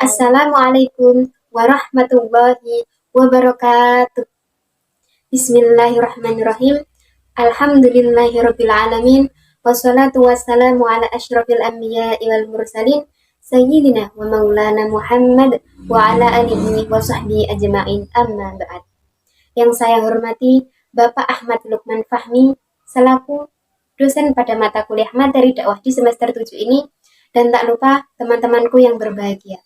Assalamualaikum warahmatullahi wabarakatuh. Bismillahirrahmanirrahim. Alhamdulillahirabbil alamin. Wassalatu wassalamu ala asyrafil anbiya'i wal mursalin sayyidina wa maulana Muhammad wa ala alihi wa sahbihi ajma'in. Amma ba'd. Yang saya hormati Bapak Ahmad Lukman Fahmi selaku dosen pada mata kuliah materi dakwah di semester 7 ini, dan tak lupa teman-temanku yang berbahagia.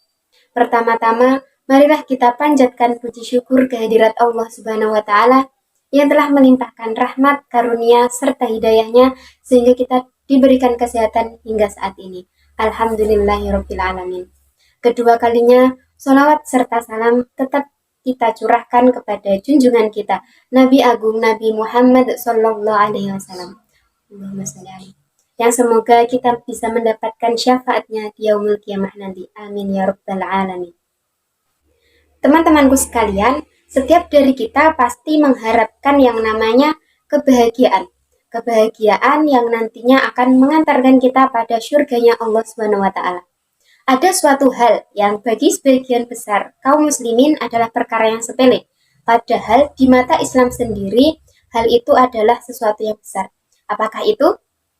Pertama-tama, marilah kita panjatkan puji syukur kehadirat Allah Subhanahu wa Ta'ala yang telah melimpahkan rahmat, karunia, serta hidayahnya sehingga kita diberikan kesehatan hingga saat ini. Alhamdulillahirabbil alamin. Kedua kalinya, sholawat serta salam tetap kita curahkan kepada junjungan kita, Nabi Agung Nabi Muhammad Sallallahu Alaihi Wasallam. Yang semoga kita bisa mendapatkan syafaatnya di yaumul kiamah nanti. Amin ya rabbal alamin. Teman-temanku sekalian, setiap dari kita pasti mengharapkan yang namanya kebahagiaan. Kebahagiaan yang nantinya akan mengantarkan kita pada surganya Allah Subhanahu wa Ta'ala. Ada suatu hal yang bagi sebagian besar kaum muslimin adalah perkara yang sepele. Padahal di mata Islam sendiri, hal itu adalah sesuatu yang besar. Apakah itu?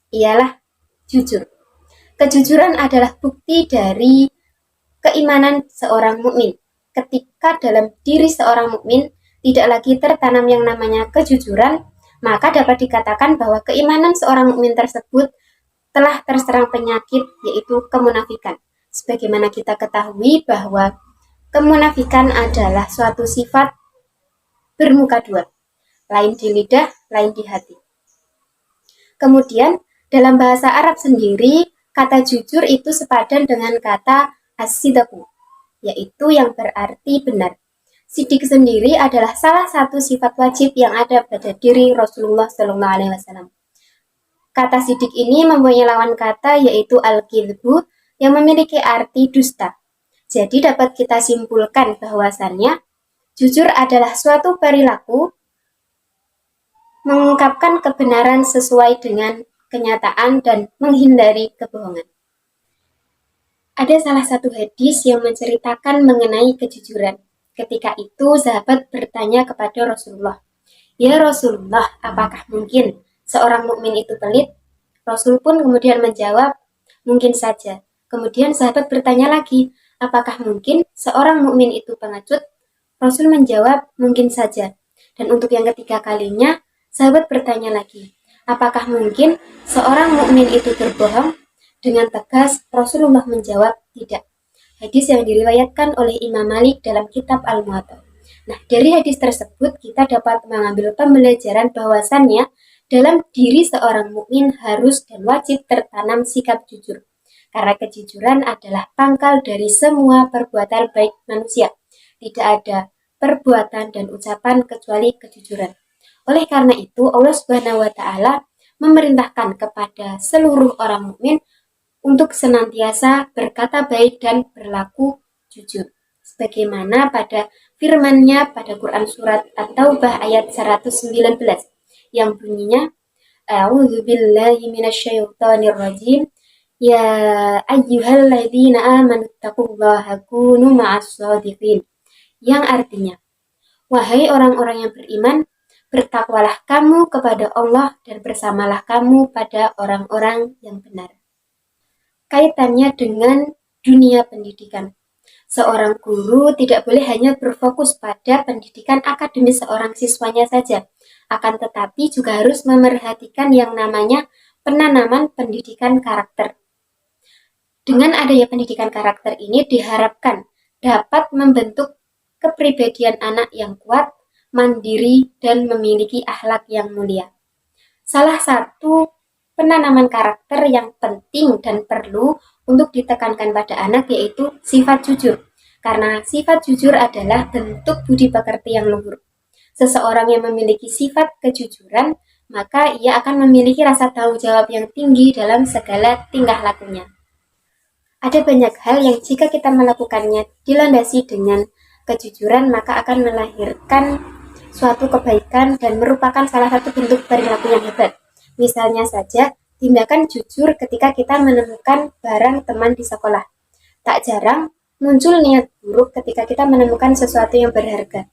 Ialah jujur. Kejujuran adalah bukti dari keimanan seorang mukmin. Ketika dalam diri seorang mukmin tidak lagi tertanam yang namanya kejujuran, maka dapat dikatakan bahwa keimanan seorang mukmin tersebut telah terserang penyakit, yaitu kemunafikan. Sebagaimana kita ketahui bahwa kemunafikan adalah suatu sifat bermuka dua, lain di lidah, lain di hati. Kemudian dalam bahasa Arab sendiri, kata jujur itu sepadan dengan kata as-sidqu, yaitu yang berarti benar. Sidik sendiri adalah salah satu sifat wajib yang ada pada diri Rasulullah Sallallahu Alaihi Wasallam. Kata sidik ini mempunyai lawan kata yaitu al-kidbu yang memiliki arti dusta. Jadi dapat kita simpulkan bahwasannya jujur adalah suatu perilaku mengungkapkan kebenaran sesuai dengan kenyataan dan menghindari kebohongan. Ada salah satu hadis yang menceritakan mengenai kejujuran. Ketika itu sahabat bertanya kepada Rasulullah, "Ya Rasulullah, apakah mungkin seorang mukmin itu pelit?" Rasul pun kemudian menjawab, "Mungkin saja." Kemudian sahabat bertanya lagi, "Apakah mungkin seorang mukmin itu pengecut?" Rasul menjawab, "Mungkin saja." Dan untuk yang ketiga kalinya, sahabat bertanya lagi, "Apakah mungkin seorang mukmin itu berbohong?" Dengan tegas, Rasulullah menjawab, "Tidak." Hadis yang diriwayatkan oleh Imam Malik dalam kitab Al-Muwatta. Nah, dari hadis tersebut kita dapat mengambil pembelajaran bahwasannya dalam diri seorang mukmin harus dan wajib tertanam sikap jujur. Karena kejujuran adalah pangkal dari semua perbuatan baik manusia. Tidak ada perbuatan dan ucapan kecuali kejujuran. Oleh karena itu, Allah Subhanahu wa Ta'ala memerintahkan kepada seluruh orang mukmin untuk senantiasa berkata baik dan berlaku jujur. Sebagaimana pada firman-Nya pada Quran surat At-Taubah ayat 119 yang bunyinya, "A'udzubillahi minasyaitonir rajim. Ya ayyuhalladzina amanu taqullaha kunu ma'as-shadiqin." Yang artinya, "Wahai orang-orang yang beriman, bertakwalah kamu kepada Allah dan bersamalah kamu pada orang-orang yang benar." Kaitannya dengan dunia pendidikan. Seorang guru tidak boleh hanya berfokus pada pendidikan akademis seorang siswanya saja, akan tetapi juga harus memerhatikan yang namanya penanaman pendidikan karakter. Dengan adanya pendidikan karakter ini diharapkan dapat membentuk kepribadian anak yang kuat, mandiri, dan memiliki akhlak yang mulia. Salah satu penanaman karakter yang penting dan perlu untuk ditekankan pada anak yaitu sifat jujur. Karena sifat jujur adalah bentuk budi pekerti yang luhur. Seseorang yang memiliki sifat kejujuran, maka ia akan memiliki rasa tanggung jawab yang tinggi dalam segala tingkah lakunya. Ada banyak hal yang jika kita melakukannya dilandasi dengan kejujuran, maka akan melahirkan suatu kebaikan dan merupakan salah satu bentuk perilaku yang hebat. Misalnya saja, tindakan jujur ketika kita menemukan barang teman di sekolah. Tak jarang muncul niat buruk ketika kita menemukan sesuatu yang berharga.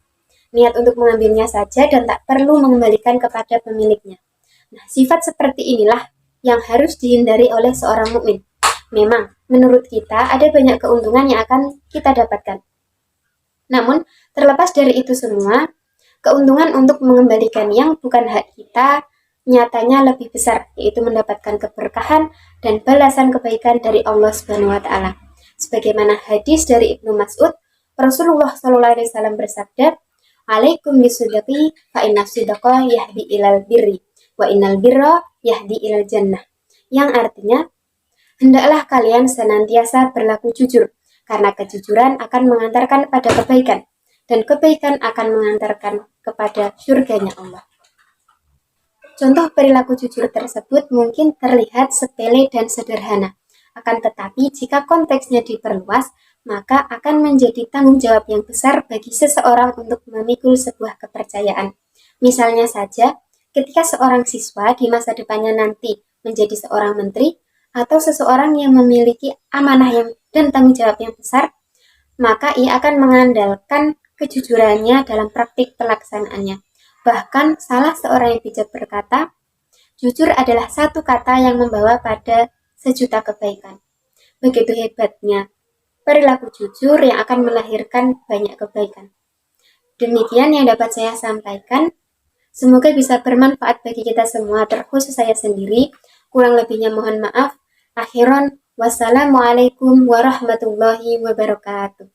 Niat untuk mengambilnya saja dan tak perlu mengembalikan kepada pemiliknya. Nah, sifat seperti inilah yang harus dihindari oleh seorang mukmin. Memang, menurut kita ada banyak keuntungan yang akan kita dapatkan. Namun, terlepas dari itu semua, keuntungan untuk mengembalikan yang bukan hak kita nyatanya lebih besar, yaitu mendapatkan keberkahan dan balasan kebaikan dari Allah Subhanahu wa taala. Sebagaimana hadis dari Ibnu Mas'ud, Rasulullah SAW bersabda, "Alaikum bisidqi fa inna sidqa yahdi ilal birri wa innal birra yahdi ilal jannah." Yang artinya, hendaklah kalian senantiasa berlaku jujur, karena kejujuran akan mengantarkan pada kebaikan, dan kebaikan akan mengantarkan kepada surganya Allah. Contoh perilaku jujur tersebut mungkin terlihat sepele dan sederhana, akan tetapi jika konteksnya diperluas, maka akan menjadi tanggung jawab yang besar bagi seseorang untuk memikul sebuah kepercayaan. Misalnya saja, ketika seorang siswa di masa depannya nanti menjadi seorang menteri, atau seseorang yang memiliki amanah dan tanggung jawab yang besar, maka ia akan mengandalkan kejujurannya dalam praktik pelaksanaannya. Bahkan salah seorang yang bijak berkata, jujur adalah satu kata yang membawa pada sejuta kebaikan. Begitu hebatnya perilaku jujur yang akan melahirkan banyak kebaikan. Demikian yang dapat saya sampaikan. Semoga bisa bermanfaat bagi kita semua, terkhusus saya sendiri. Kurang lebihnya mohon maaf. Akhiran, wassalamualaikum warahmatullahi wabarakatuh.